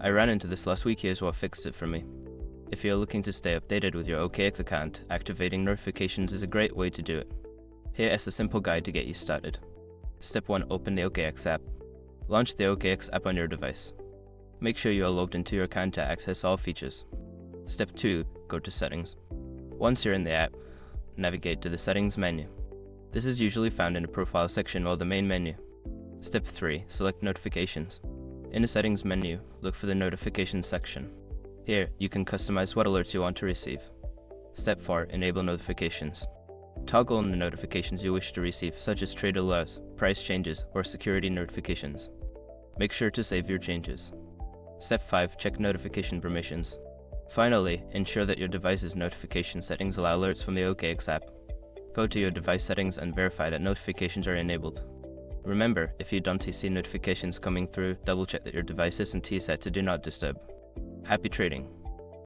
I ran into this last week. Here's what fixed it for me. If you're looking to stay updated with your OKX account, activating notifications is a great way to do it. Here is a simple guide to get you started. Step 1. Open the OKX app. Launch the OKX app on your device. Make sure you are logged into your account to access all features. Step 2. Go to Settings. Once you're in the app, navigate to the Settings menu. This is usually found in the Profile section or the main menu. Step 3. Select Notifications. In the Settings menu, look for the Notifications section. Here, you can customize what alerts you want to receive. Step 4. Enable Notifications. Toggle on the notifications you wish to receive, such as trade alerts, price changes, or security notifications. Make sure to save your changes. Step 5. Check notification permissions. Finally, ensure that your device's notification settings allow alerts from the OKX app. Go to your device settings and verify that notifications are enabled. Remember, if you don't see notifications coming through, double check that your device isn't set to Do Not Disturb. Happy trading!